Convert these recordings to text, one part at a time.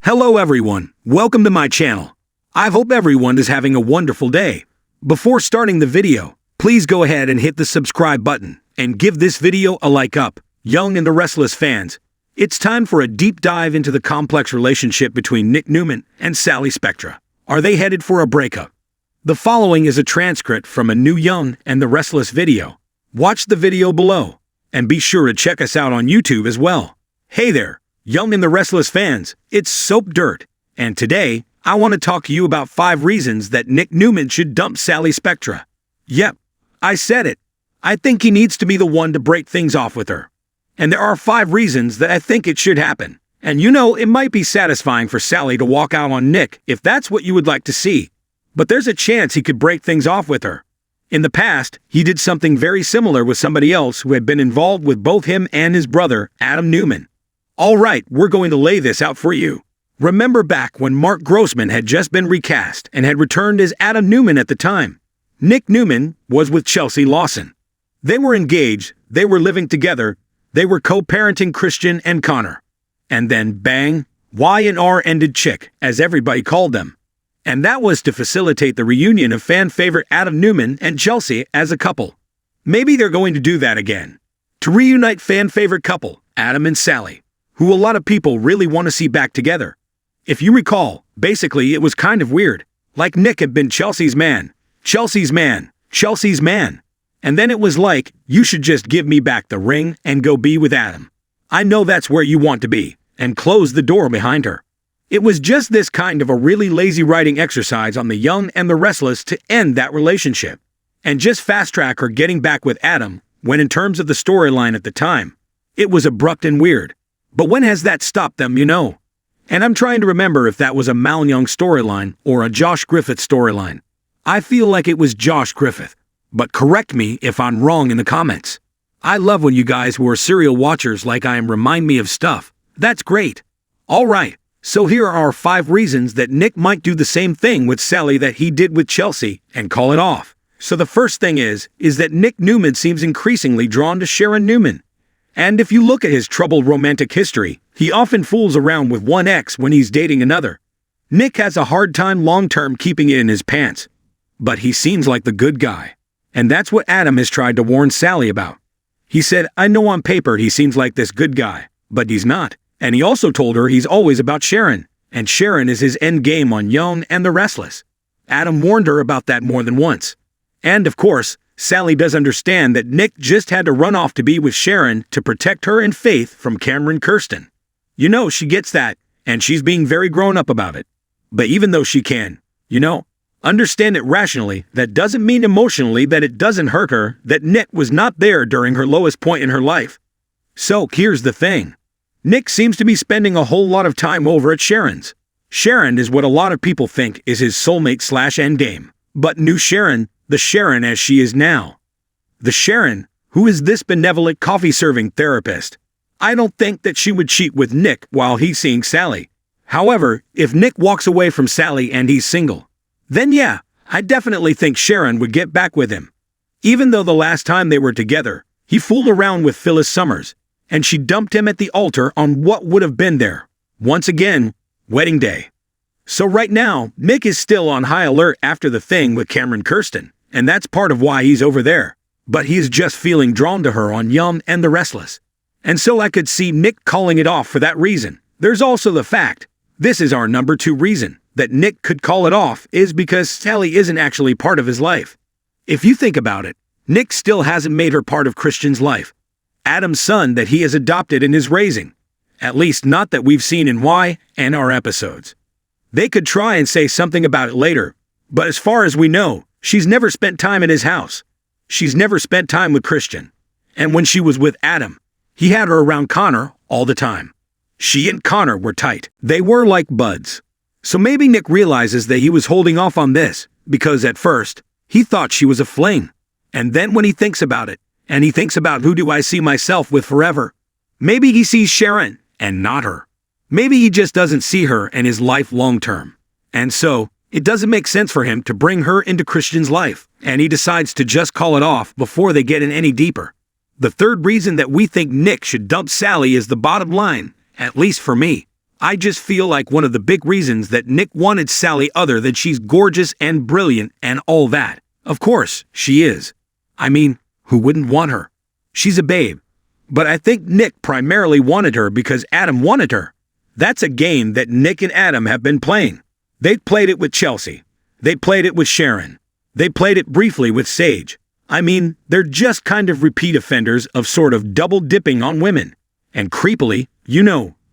Hello everyone, welcome to my channel. I hope everyone is having a wonderful day. Before starting the video, please go ahead and hit the subscribe button and give this video a like up. Young and the Restless fans, it's time for a deep dive into the complex relationship between Nick Newman and Sally Spectra. Are they headed for a breakup? The following is a transcript from a new Young and the Restless video. Watch the video below, and be sure to check us out on YouTube as well. Hey there, Young and the Restless fans, it's Soap Dirt, and today, I want to talk to you about 5 reasons that Nick Newman should dump Sally Spectra. Yep, I said it. I think he needs to be the one to break things off with her. And there are 5 reasons that I think it should happen. And you know, it might be satisfying for Sally to walk out on Nick if that's what you would like to see. But there's a chance he could break things off with her. In the past, he did something very similar with somebody else who had been involved with both him and his brother, Adam Newman. Alright, we're going to lay this out for you. Remember back when Mark Grossman had just been recast and had returned as Adam Newman at the time. Nick Newman was with Chelsea Lawson. They were engaged, they were living together, they were co-parenting Christian and Connor. And then bang, Y&R ended chick, as everybody called them. And that was to facilitate the reunion of fan favorite Adam Newman and Chelsea as a couple. Maybe they're going to do that again. To reunite fan favorite couple, Adam and Sally, who a lot of people really want to see back together. If you recall, basically it was kind of weird. Like Nick had been Chelsea's man, Chelsea's man, Chelsea's man. And then it was like, you should just give me back the ring and go be with Adam. I know that's where you want to be, and close the door behind her. It was just this kind of a really lazy writing exercise on the Young and the Restless to end that relationship, and just fast-track her getting back with Adam, when in terms of the storyline at the time, it was abrupt and weird. But when has that stopped them, you know? And I'm trying to remember if that was a Mal Young storyline or a Josh Griffith storyline. I feel like it was Josh Griffith, but correct me if I'm wrong in the comments. I love when you guys who are serial watchers like I am remind me of stuff. That's great. Alright. So here are 5 reasons that Nick might do the same thing with Sally that he did with Chelsea and call it off. So the first thing is that Nick Newman seems increasingly drawn to Sharon Newman. And if you look at his troubled romantic history, he often fools around with one ex when he's dating another. Nick has a hard time long-term keeping it in his pants. But he seems like the good guy. And that's what Adam has tried to warn Sally about. He said, I know on paper he seems like this good guy, but he's not. And he also told her he's always about Sharon, and Sharon is his end game on Young and the Restless. Adam warned her about that more than once. And of course, Sally does understand that Nick just had to run off to be with Sharon to protect her and Faith from Cameron Kirsten. You know, she gets that, and she's being very grown up about it. But even though she can, understand it rationally, that doesn't mean emotionally that it doesn't hurt her that Nick was not there during her lowest point in her life. So here's the thing. Nick seems to be spending a whole lot of time over at Sharon's. Sharon is what a lot of people think is his soulmate / endgame. But new Sharon, the Sharon as she is now. The Sharon, who is this benevolent coffee-serving therapist. I don't think that she would cheat with Nick while he's seeing Sally. However, if Nick walks away from Sally and he's single, then yeah, I definitely think Sharon would get back with him. Even though the last time they were together, he fooled around with Phyllis Summers, and she dumped him at the altar on what would have been their, once again, wedding day. So right now, Nick is still on high alert after the thing with Cameron Kirsten, and that's part of why he's over there. But he's just feeling drawn to her on Young and the Restless. And so I could see Nick calling it off for that reason. There's also the fact, this is our number 2 reason, that Nick could call it off is because Sally isn't actually part of his life. If you think about it, Nick still hasn't made her part of Christian's life. Adam's son that he has adopted and is raising. At least not that we've seen in Y&R episodes. They could try and say something about it later, but as far as we know, she's never spent time in his house. She's never spent time with Christian. And when she was with Adam, he had her around Connor all the time. She and Connor were tight. They were like buds. So maybe Nick realizes that he was holding off on this, because at first, he thought she was a flame. And then when he thinks about it, and he thinks about who do I see myself with forever, maybe he sees Sharon, and not her. Maybe he just doesn't see her in his life long-term. And so, it doesn't make sense for him to bring her into Christian's life, and he decides to just call it off before they get in any deeper. The third reason that we think Nick should dump Sally is the bottom line, at least for me. I just feel like one of the big reasons that Nick wanted Sally other than she's gorgeous and brilliant and all that. Of course, she is. I mean, who wouldn't want her? She's a babe. But I think Nick primarily wanted her because Adam wanted her. That's a game that Nick and Adam have been playing. They played it with Chelsea. They played it with Sharon. They played it briefly with Sage. I mean, they're just kind of repeat offenders of sort of double dipping on women. And creepily,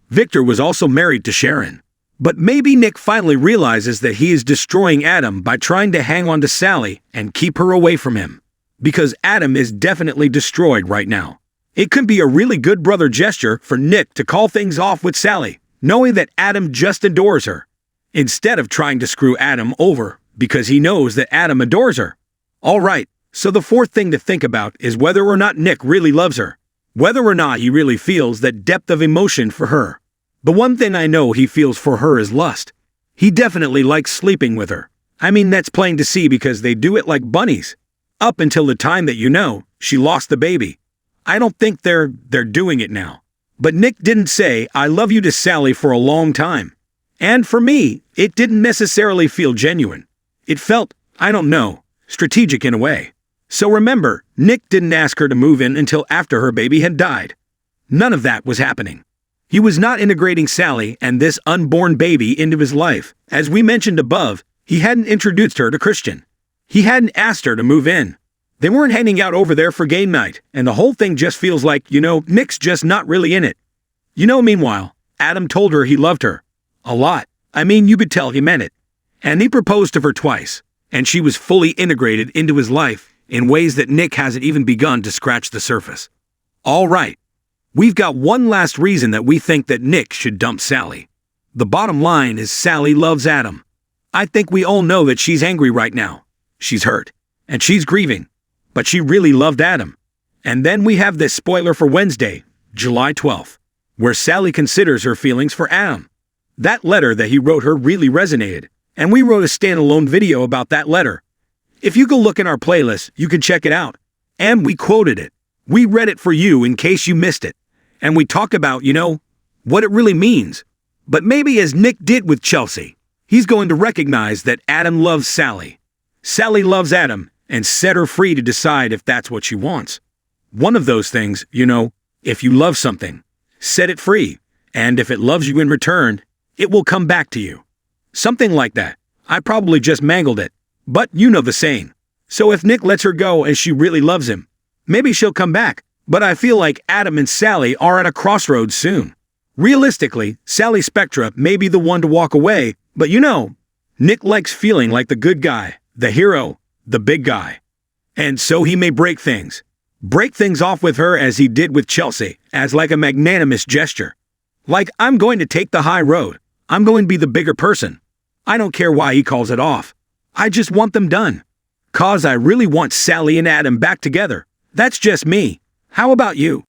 Victor was also married to Sharon. But maybe Nick finally realizes that he is destroying Adam by trying to hang on to Sally and keep her away from him. Because Adam is definitely destroyed right now. It could be a really good brother gesture for Nick to call things off with Sally, knowing that Adam just adores her, instead of trying to screw Adam over because he knows that Adam adores her. All right, so the fourth thing to think about is whether or not Nick really loves her, whether or not he really feels that depth of emotion for her. The one thing I know he feels for her is lust. He definitely likes sleeping with her. I mean, that's plain to see because they do it like bunnies. Up until the time that she lost the baby. I don't think they're doing it now. But Nick didn't say, "I love you" to Sally for a long time. And for me, it didn't necessarily feel genuine. It felt, I don't know, strategic in a way. So remember, Nick didn't ask her to move in until after her baby had died. None of that was happening. He was not integrating Sally and this unborn baby into his life. As we mentioned above, he hadn't introduced her to Christian. He hadn't asked her to move in. They weren't hanging out over there for game night, and the whole thing just feels like, Nick's just not really in it. Meanwhile, Adam told her he loved her. A lot. I mean, you could tell he meant it. And he proposed to her twice, and she was fully integrated into his life in ways that Nick hasn't even begun to scratch the surface. All right. We've got one last reason that we think that Nick should dump Sally. The bottom line is Sally loves Adam. I think we all know that she's angry right now. She's hurt. And she's grieving. But she really loved Adam. And then we have this spoiler for Wednesday, July 12th, where Sally considers her feelings for Adam. That letter that he wrote her really resonated, and we wrote a standalone video about that letter. If you go look in our playlist, you can check it out. And we quoted it. We read it for you in case you missed it. And we talk about, what it really means. But maybe as Nick did with Chelsea, he's going to recognize that Adam loves Sally. Sally loves Adam, and set her free to decide if that's what she wants. One of those things, if you love something, set it free, and if it loves you in return, it will come back to you. Something like that. I probably just mangled it, but you know the saying. So if Nick lets her go and she really loves him, maybe she'll come back. But I feel like Adam and Sally are at a crossroads soon. Realistically, Sally Spectra may be the one to walk away, but Nick likes feeling like the good guy, the hero, the big guy. And so he may break things off with her as he did with Chelsea, as like a magnanimous gesture. Like, I'm going to take the high road. I'm going to be the bigger person. I don't care why he calls it off. I just want them done. 'Cause I really want Sally and Adam back together. That's just me. How about you?